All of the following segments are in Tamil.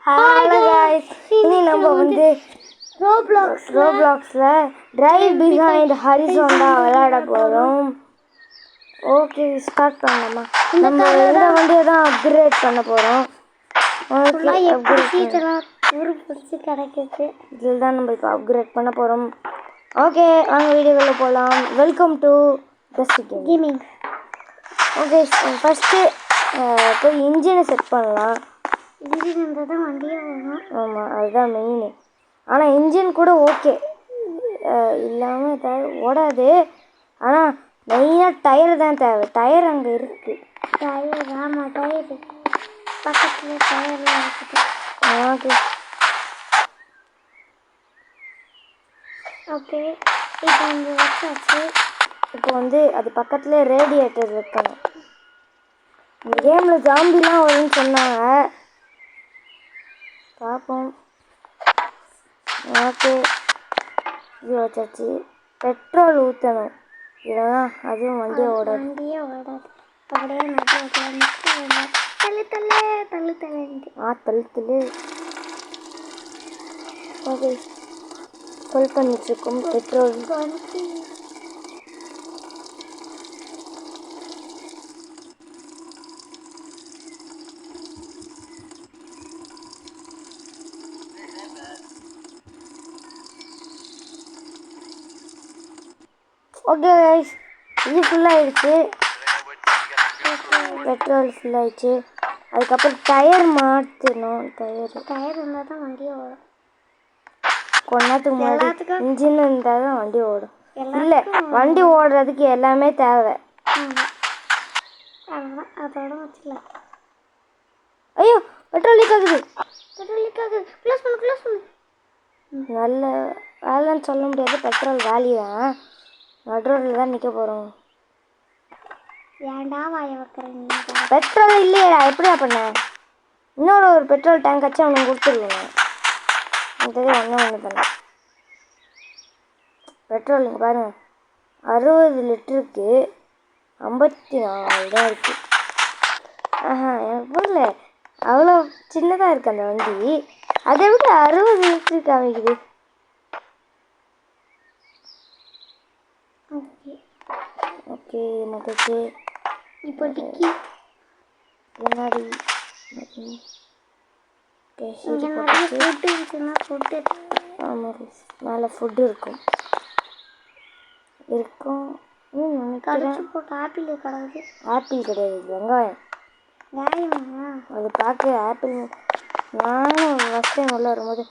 ஹலோ गाइस இன்னைக்கு நம்ம வந்து ரோப்ளாக்ஸ்ல டிரைவ் பிஹைண்ட் ஹரிசோண்டா விளையாட போறோம். ஓகே ஸ்டார்ட் பண்ணலாமா? நம்ம இந்த வண்டியை தான் அப்கிரேட் பண்ண போறோம். ஓகே இதில் தான் நம்ம இப்போ அப்கிரேட் பண்ண போறோம். ஓகே வாங்க வீடியோக்குள்ள போகலாம். Welcome to best gaming. Okay first போய் இன்ஜினை செட் பண்ணலாம். இன்ஜின் இருந்தால் தான் வண்டியே வரும். ஆமாம் அதுதான் மெயின். ஆனால் இன்ஜின் கூட ஓகே இல்லாமல் ஓடாது. ஆனால் மெயினாக டயர் தான் தேவை. டயர் அங்கே இருக்குது. டயர் ஆமாம் டயர் பக்கத்தில் டயர்லாம் இருக்குது. ஓகே ஓகே இப்போ வந்து வச்சாச்சு. இப்போ வந்து அது பக்கத்தில் ரேடியேட்டர் வைக்கணும். இந்த கேமில் ஜாம்பிலாம் வரும்னு சொன்னாங்க, பார்ப்போம். ஓகே இது வச்சாச்சு. பெட்ரோல் ஊற்றணும், இல்லைன்னா அதுவும் வண்டியை ஓடாது. வண்டியே ஓடாது. அப்படியே நட்டு தள்ளு தள்ளு தள்ளு தள்ளு தள்ளு. ஓகே ஃபுல் பண்ணிட்டுருக்கோம் பெட்ரோல். ஓகே கைஸ் இது ஃபுல்லாகிடுச்சு. பெட்ரோல் ஃபுல்லாகிடுச்சு. அதுக்கப்புறம் டயர் மாற்றணும். டயர் இருந்தால் தான் வண்டியே ஓடும். கொஞ்ச நேரத்துக்கு முன்னாடி இன்ஜின் இருந்தால் தான் வண்டி ஓடும். இல்லை வண்டி ஓடுறதுக்கு எல்லாமே தேவை. அதோட வச்சுக்கலாம். ஐயோ பெட்ரோல் லீக் ஆகுது. க்ளோஸ் பண்ணு. நல்ல வேலைன்னு சொல்ல முடியாது. பெட்ரோல் வேலையா நடுரோட்டில் தான் நிற்க போகிறோம். ஏன்டா வாய வைக்கிறேன். பெட்ரோல் இல்லையா? எப்படியா பண்ண? இன்னொரு பெட்ரோல் டேங்க் வச்சு அவனுக்கு கொடுத்துருவேன். மற்றது ஒன்று தானே. பெட்ரோல் இங்கே பாருங்கள் 60 லிட்டருக்கு 54 தான் இருக்குது. எனக்கு புரியல, அவ்வளோ சின்னதாக இருக்குது அந்த வண்டி. அதை விட 60 லிட்டருக்கு காமிக்குது. ஓகே மகிழ்ச்சி. இப்போ டிக்கி முன்னாடி ஆமாம் மேலே ஃபுட்டு இருக்கும். கடிச்சு போட்டு ஆப்பிள் கிடக்குது. ஆப்பிள் கிடையாது, வெங்காயம். அது பார்க்க ஆப்பிள். நானும் ஃபஸ்ட் டைம் உள்ள வரும்போது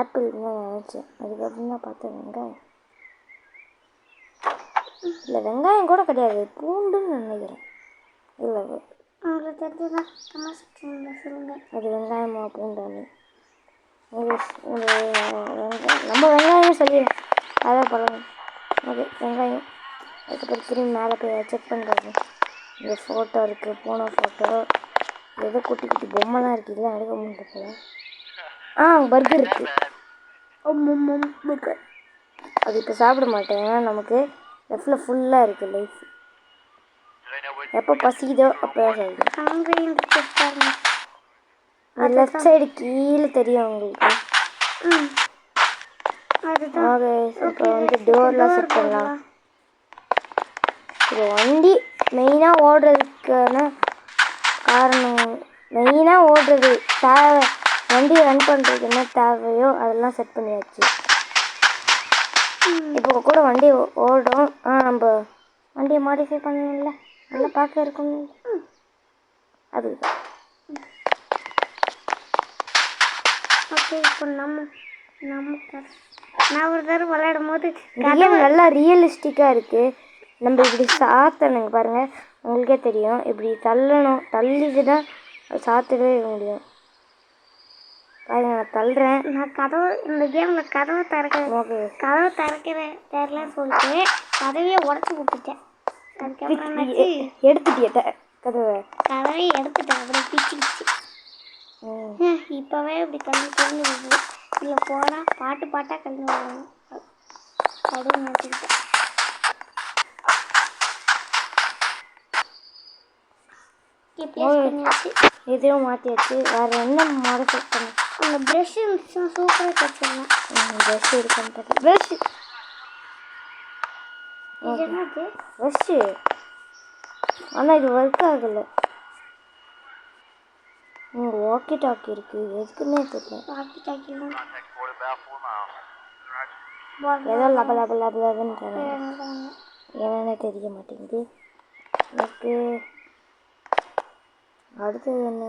ஆப்பிள் தான் நினச்சேன். அதுக்கப்புறம் தான் பார்த்தேன் வெங்காயம். இல்லை வெங்காயம் கூட கிடையாது, பூண்டுன்னு நினைக்கிறேன். இல்லை உங்களுக்கு தெரிஞ்சதான் சொல்லுங்கள். அது வெங்காயமா பூண்டானு நம்ம வெங்காயம் சொல்லிடலாம். அதான் பழகும். ஓகே வெங்காயம். அதுக்கப்புறம் திரும்பி மேலே போய் செக் பண்ணுறது. இந்த ஃபோட்டோ இருக்குது, போன ஃபோட்டோ. ஏதோ குட்டி குட்டி பொம்மைலாம் இருக்குது. இதெல்லாம் எடுக்க முடியல போல. பர்கர் இருக்குது. பர்கர் அது இப்போ சாப்பிட மாட்டேன், ஏன்னா நமக்கு லெஃப்டில் ஃபுல்லாக இருக்குது லைஃப். எப்போ பசிக்குதோ அப்போ சாப்பிடுவேன். லெஃப்ட் சைடு கீழே தெரியும் உங்களுக்கு. ஓகே இப்போ வந்து டோர்லாம் செட் பண்ணலாம். இது வண்டி மெயினாக ஓடுறதுக்கான காரணம், மெயினாக ஓடுறது தேவை. வண்டி ரன் பண்ணுறதுக்கு என்ன தேவையோ அதெல்லாம் செட் பண்ணியாச்சு. இப்போ கூட வண்டி ஓடும். நம்ம வண்டியை மாடிஃபை பண்ணணும்ல, நல்லா பார்க்க இருக்கணும். அது ஓகே இப்போ நம்ம நான் ஒரு தடவை விளையாடும் போது கேம் நல்லா ரியலிஸ்டிக்காக இருக்குது. நம்ம இப்படி சாத்தணுங்க பாருங்கள், உங்களுக்கே தெரியும். இப்படி தள்ளணும், தள்ளிட்டு தான் சாத்திடவே முடியும். பாருங்க நான் தள்ளுறேன். நான் கதவு இந்த கேமில் கதவை திறக்கிறேன் தெரியலன்னு சொல்லிட்டு கதவையே உடச்சி விட்டுட்டேன். அதுக்கப்புறம் எடுத்துட்டேன் கதவையே எடுத்துட்டேன். அப்படியே பிச்சுக்கிச்சு. இப்போவே இப்படி கல்வி விடுது. இல்லை போனால் பாட்டாக கல்வி விடணும் அப்படின்னு நினச்சிக்கிட்டேன். ப்ளேஸ் பண்ணியாச்சு. இதையும் மாற்றியாச்சு. வேறு என்ன மாடல் செட் பண்ண? அந்த ப்ரெஷ் இருந்துச்சுன்னா சூப்பராக தைச்சிடலாம். ப்ரெஷ் இருக்கான்னு பார்த்தா ப்ரெஷ் இது என்னது? ப்ரெஷ்ஷு. ஆனால் இது ஒர்க் ஆகலை. வாக்கி டாக்கி இருக்குது, எதுக்குன்னே தெரியல. வாக்கி டாக்கிலாம் ஏதோ லபன்னு என்னன்னே தெரிய மாட்டேங்குது எனக்கு. அடுத்தது என்ன?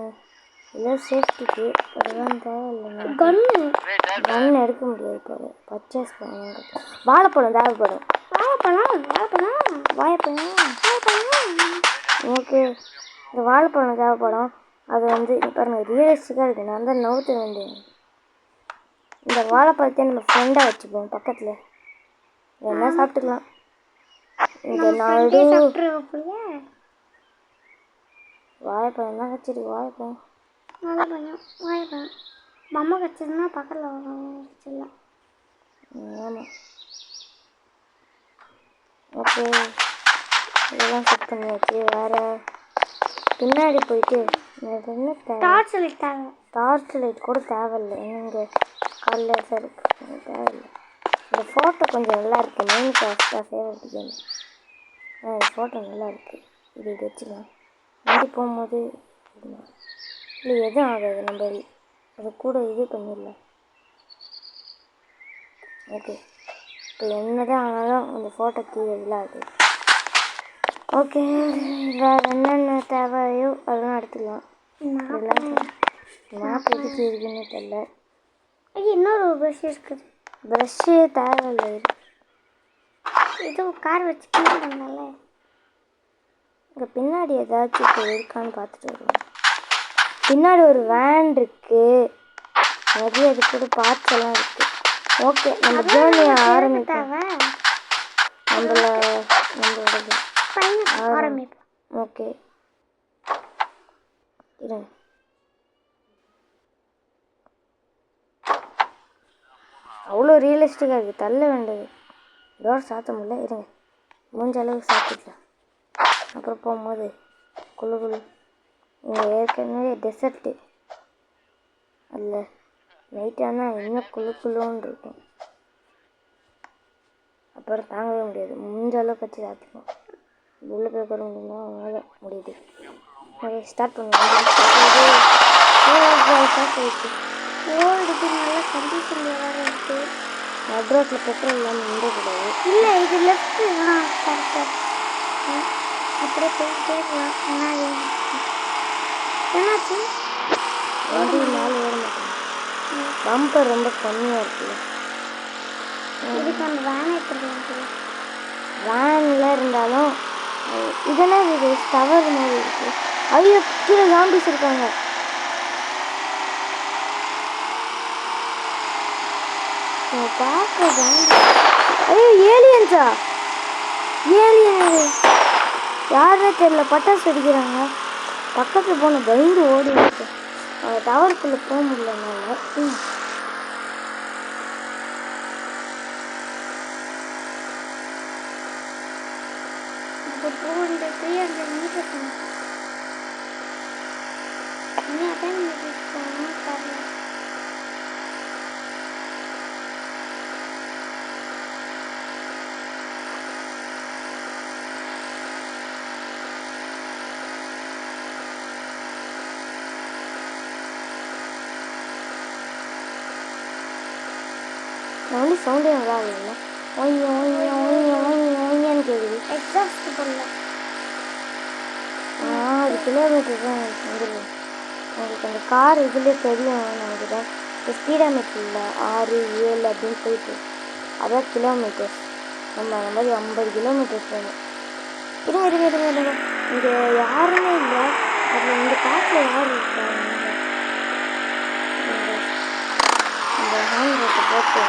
இல்லை சேஃப்டிக்கு அதெல்லாம் தேவையில்லைங்க. கன் எடுக்க முடியாது போல. பர்ச்சேஸ் பண்ணணும். வாழைப்பழம் தேவைப்படும். ஓகே, இந்த வாழைப்பழம் தேவைப்படும். அது வந்து பாருங்க ரியலிஸ்டிக்காக இருக்குது. நான் தான் நவுத்த வேண்டியது. இந்த வாழைப்பழத்தை நம்ம ஃப்ரெண்டாக வச்சுப்போம் பக்கத்தில். என்ன சாப்பிட்டுக்கலாம். இந்த நாடு வாழைப்பழம் தான் வச்சிருக்கு. வாழைப்பழம் மம்மா கச்சதுன்னா பக்கத்தில் வச்சிடலாம். ஆமாம். ஓகே, இதெல்லாம் செட் பண்ணியாச்சு. வேறு பின்னாடி போயிட்டு என்ன தேவை? டார்ச் லைட் கூட தேவையில்லை. எங்கே காலையில் சார் இருக்குது, தேவையில்லை. இந்த ஃபோட்டோ கொஞ்சம் நல்லா இருக்குது. மெயின் காஸ்ட்டாக ஃபேவரட் கேம். இந்த ஃபோட்டோ நல்லா இருக்குது. இது வச்சுக்கலாம். வண்டி போகும்போது இல்லை எதுவும் ஆகாது. நம்ம அது கூட இது பண்ணிடலாம். ஓகே, இப்போ என்ன தான் ஆனாலும் அந்த ஃபோட்டோ கீழே இல்லாது. ஓகே, வேறு என்னென்ன தேவையோ அதெல்லாம் எடுத்துக்கலாம். மேப் எதுக்கு இருக்குன்னு தெரியல. இன்னொரு ப்ரஷ் இருக்குது. ப்ரஷ்ஷு தேவையில்லை. இது கார் வச்சு க்ளீன் பண்ணல. இங்கே பின்னாடி ஏதாச்சும் இப்போ இருக்கான்னு பார்த்துட்டு வருவோம். பின்னாடி ஒரு வேன் இருக்குது. நிறைய அது கூட பார்ட்ஸெல்லாம் இருக்குது. ஓகே, நம்ம ஜேர்னியை ஆரம்பிப்போம். நம்மளோட ஆரம்பிப்போம். ஓகே, இருங்க. அவ்வளோ ரியலிஸ்டிக்காக இருக்குது. தள்ள வேண்டியது. டோர் சாத்த முடியல. இருங்க, முடிஞ்ச அளவுக்கு சாத்திக்கலாம். அப்புறம் போகும்போது குழு இங்கே ஏற்கனவே டெசர்ட்டு அதில் நைட் ஆனால் இன்னும் குழுன்னு இருக்கும். அப்புறம் தாங்கவே முடியாது. முடிஞ்ச அளவுக்கு வச்சு சாத்திப்போம். உள்ளே போய் உட்கார முடியுமா? அவங்களால முடியுது. ஓகே, ஸ்டார்ட் பண்ணுவோம். ஓடுது, நல்லா கண்டிஷன் வேறு இருக்குது. நடுரோட்டில் பெட்ரோல் இல்லாமல் நின்றக்கூடாது. இல்லை, இது லெஃப்ட்டு. கரெக்டாக அப்படியே போயிட்டே இருக்கலாம். என்னாச்சு? வண்டி மேலே ஏற மாட்டேன். பம்பர் ரொம்ப கம்மியாக இருக்குல்ல. இதுக்கு அந்த வேன் எடுத்துருக்கேன். வேனில் இருந்தாலும் இதெல்லாம் இது டவர் மாதிரி இருக்குது. ஐயோ, கீழே ஜாம்பிஸ் இருக்காங்க. பார்க்க ஐயோ, ஏலியன்ஸா? ஏலியன் யாருன்னே தெரியல. பட்டாசு வெடிக்கிறாங்க. பக்கத்தில் போன பயந்து ஓடி இருக்கு. டவருக்குள்ளே போக முடியலனால. இப்போ 300 மீட்டர் இன்னும் அதான் மீட்டர் வண்டி சவுண்டே நல்லா இல்லைல்ல. ஒய்யான்னு கேட்குது. எக்ஸாஸ்ட் பண்ணல. அது கிலோமீட்டர் தான் வந்துடுவோம். உங்களுக்கு அந்த கார் இதுலேயே தெரியும் நினைக்கிறேன். இப்போ ஸ்பீடாமீட்டர் இல்லை, 6, 7 அப்படின்னு போயிட்டு அதான் கிலோமீட்டர்ஸ். நம்ம அந்த மாதிரி 50 கிலோமீட்டர் போகணும். இருங்க. இங்கே யாருமே இல்லை. அதில் இந்த காட்டில் யார் இருக்காங்க? இந்த ஹேண்ட் ரோட்டை போட்டு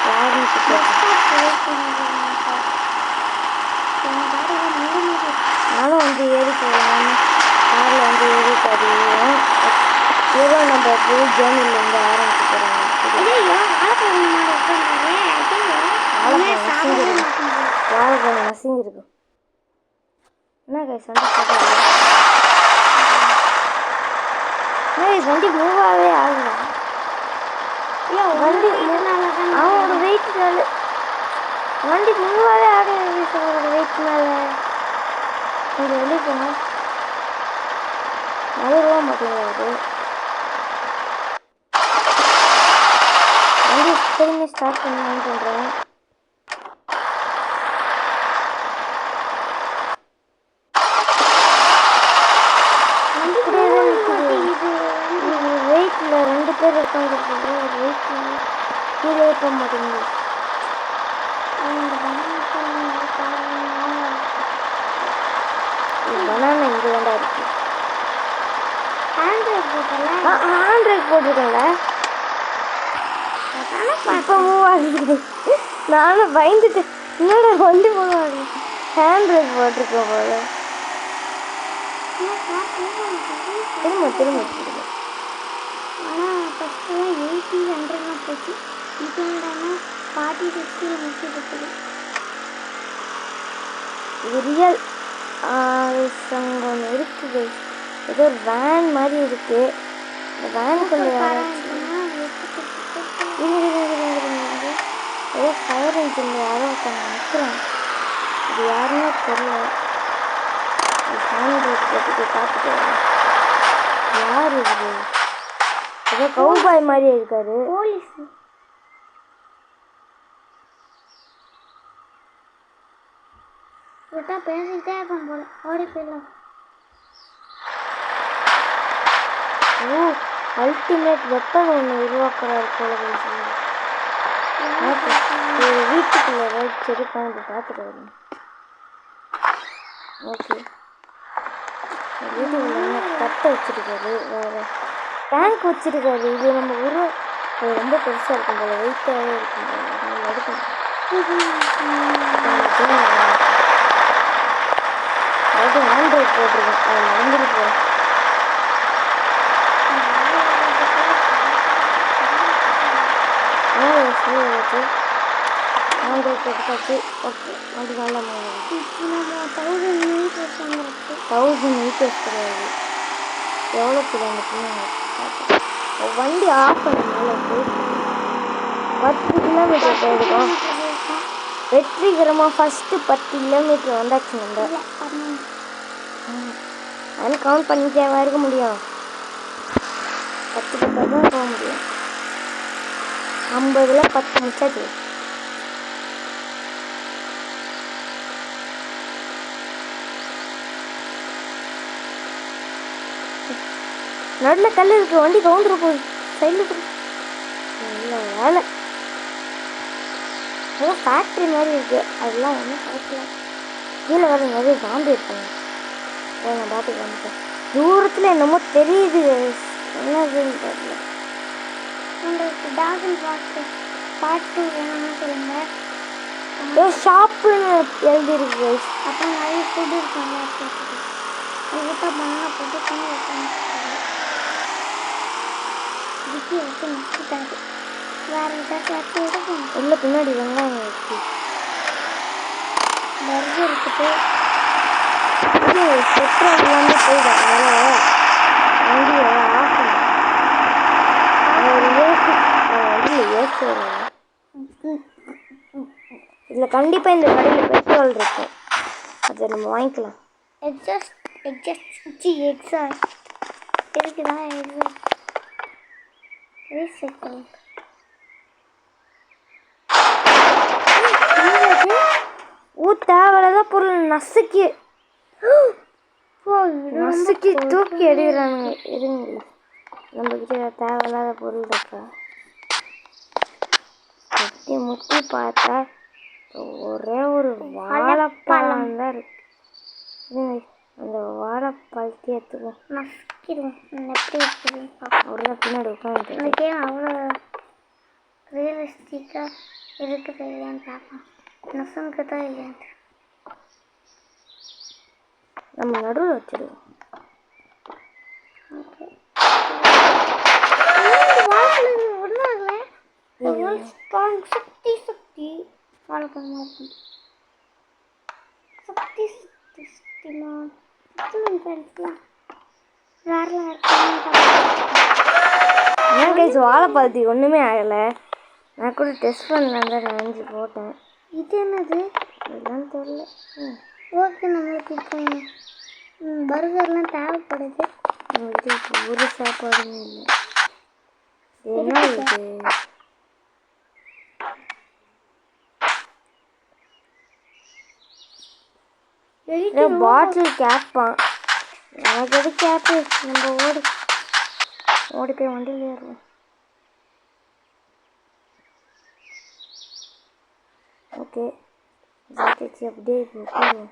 யாருன்னு நானும் வந்து ஏறி போகலான்னு காரில் வந்து ஏறி போடுவோம். ஏதோ நம்ம புது ஜேர்னியில் இருந்து ஆரம்பிச்சு போகிறாங்க. வாழைப்பழம் நசுங்கி இருக்கும். என்ன கை சண்டை போட்டு வண்டி மூவாகவே ஆகல. வண்டி அவனோட வெயிட்னால வண்டி மூவாகவே ஆகல. அவனோட வெயிட்னால கொஞ்சம் வெளியே போனோம். நகரவா மாட்டேங்கிறாரு. வண்டி திரும்பி ஸ்டார்ட் பண்ணலான்னு சொல்கிறேன். வெயிட்ல 2 பேர் உட்காந்துருக்காங்க. ஒரு வெயிட்ல கீழே போக மாட்டேங்குது. பனானா இங்கே வேண்டா இருக்கு. ஹேண்ட் பிரேக் போட்டிருக்கேன்ல. இப்போ மூவ் ஆகுது. நானும் பயந்துட்டேன். என்னோட வண்டி மூவ் ஆகுது. ஹேண்ட் பிரேக் போட்டிருக்கேன் போல. திரும்ப ஆனால் ஃபஸ்ட்டுலாம் 80 100 போச்சு. இப்போ என்னன்னா 40 60 இருக்குது. இது ரியல் ஒன்று இருக்குது. ஏதோ ஒரு வேன் மாதிரி இருக்கு. இந்த வேனுக்குள்ள ஏதோ ஃபயர் இன்ஜின் யாரோ ஒருத்தவங்க நிற்கிறாங்க. இது யாருன்னே தெரியல. ஹேண்ட் பிரேக் போட்டுட்டு பார்த்துட்டு யார் இது? ஏதோ கவுபாய் மாதிரி இருக்காரு. போலீஸ் விட்டா பேசிக்கிட்டே இருப்பான் போல. ஓடி போயிடலாம். ஓ, அல்டிமேட் வெப்பன் ஒன்று உருவாக்குறாரு போல. வீட்டுக்குள்ள ஏதாச்சும் இருக்கான். இதை பார்த்துட்டு வரணும். ஓகே, வீட்டுக்குள்ள என்ன கட்டை வச்சிருக்காரு, வேற டேங்க் வச்சிருக்காரு. இது நம்ம அது ரொம்ப பெருசாக இருக்கும் போல, வெயிட்டாகவே இருக்கும் போல. நம்ம எடுக்கணும். அதாவது ஹேண்ட் பிரேக் போட்டிருக்கேன். அது நடந்துட்டு போகிறேன். Hand brake போட்டுக்காச்சு. ஓகே, அது நல்லா 1000 மீட்டர்ஸ் வந்துருக்கு. 1000 மீட்டர்ஸ் கிடையாது. எவ்வளோ கிலோமீட்டர்னு வண்டி ஆஃப் பண்ணனால 10 கிலோமீட்டர் போயிருக்கோம். வெற்றிகரமாக ஃபஸ்ட்டு 10 கிலோமீட்டர் வந்தாச்சு. நம்ம அது கவுண்ட் பண்ணிட்டே இருக்க முடியும். 10 தான் போக முடியும். 50ல் 10 முடிச்சாச்சு. நடுவில் கல் இருக்கு. வண்டி கவுந்துட போகுது. சைடில் நல்ல வேலை. ஏதோ ஃபேக்ட்ரி மாதிரி இருக்கு. அதெல்லாம் ஒன்றும் கிடைக்கல. கீழே வர நிறைய சாம்பி இருப்பாங்க. நான் பார்த்துட்டு வந்துட்டேன். தூரத்தில் என்னமோ தெரியுது. என்னதுன்னு தெரியல. உங்களுக்கு டாகன் பாட்டு வேணும்னு சொல்லுங்க. ஏதோ ஷாப்புன்னு எழுதிருக்கு. அப்புறம் நிறைய ஃபுட் இருக்காங்க. அதுக்கிட்ட பண்ணா போட்டு தண்ணி வைக்காங்க. இதுக்கு வச்சு நச்சுட்டாரு. வேறு ஏதாச்சும் எடுக்கும். இல்லை, பின்னாடி வெங்காயம் இருக்கு. பர்கர் இருக்குது. பெட்ரோல் எல்லாமே போயிடும். அதனால் வண்டியை ஆஃப் பண்ண ஒரு ஏசி இதில் கண்டிப்பாக இந்த கடையில் பெட்ரோல் இருக்கும். அதை நம்ம வாங்கிக்கலாம். எக்ஸாஸ்ட் இருக்குதா? தேவையில்லாத பொருள் நசுக்கி தூக்கி எடுக்கிறானுங்க. இருங்க, நம்மக்கிட்ட தேவையில்லாத பொருள் இருக்கா? முட்டி பார்த்தா ஒரே ஒரு வாழைப்பழம் தான் இருக்கு. அந்த வாழைப்பழத்தை எடுத்துக்கோ. நசுக்கிடுவோம். எப்படி இருக்குது அவ்வளோ பின்னாடி உட்காந்து. இந்த கேம் அவ்வளோ ரியலிஸ்டிக்காக இருக்குது இல்லையான்னு பார்ப்போம். நசுங்க தான் இல்லையான்ட்டு நம்ம நடுவில் வச்சிடுவோம். ஓகே, ஒன்றும் சக்தி வாழைப்பழமாக இருக்கும். சக்திமா ஃப்ரெண்ட்ஸ்லாம் வரல ஏன் கைஸ் வாழைப்பழத்தி ஒன்றுமே ஆகலை. நான் கூட டெஸ்ட் பண்ணலாம் தான் நினைஞ்சு போட்டேன். இது என்னது இதெல்லாம் தெரியல. ஓகே நம்மளுக்கு இப்போ பர்கர்லாம் தேவைப்படுது. நம்மளுக்கு இப்போ ஒரு சாப்பாடுமே இல்லை. என்ன இது பாட்டில் கேப்பான். எனக்கு எது கேப்பு? நம்ம ஓடி போய் வண்டியில் ஏறுவோம். ஓகே ஜாக்கெட்ஸ் அப்படியே இப்போ உட்காருவோம்.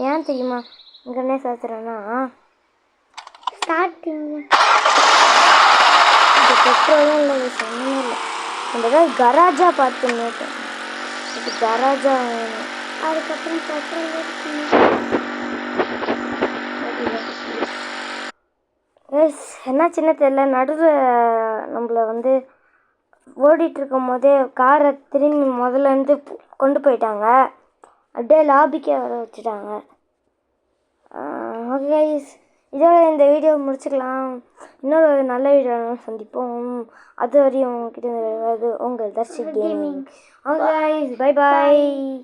ஏன் தெரியுமா இங்கன்னே சேர்த்துறேன்னா ஸ்டார்டிங் இது பெட்ரோலும் இல்லை, இது ஒன்றுமே இல்லை. நம்ம ஏதாவது கராஜா பார்த்துன்னு இது கராஜா வேணும். அதுக்கப்புறம் பெட்ரோல் என்ன சின்ன தெரியல, நடுவில் நம்மளை வந்து ஓடிட்டுருக்கும் போதே காரை திரும்பி முதல்லேருந்து கொண்டு போயிட்டாங்க. அப்படியே லாபிக்கே வர வச்சுட்டாங்க. ஓகே கைஸ், இதோட இந்த வீடியோ முடிச்சுக்கலாம். இன்னொரு நல்ல வீடியோ சந்திப்போம். அது வரையும் உங்ககிட்ட உங்கள் Darshi gaming. Okay guys, bye bye.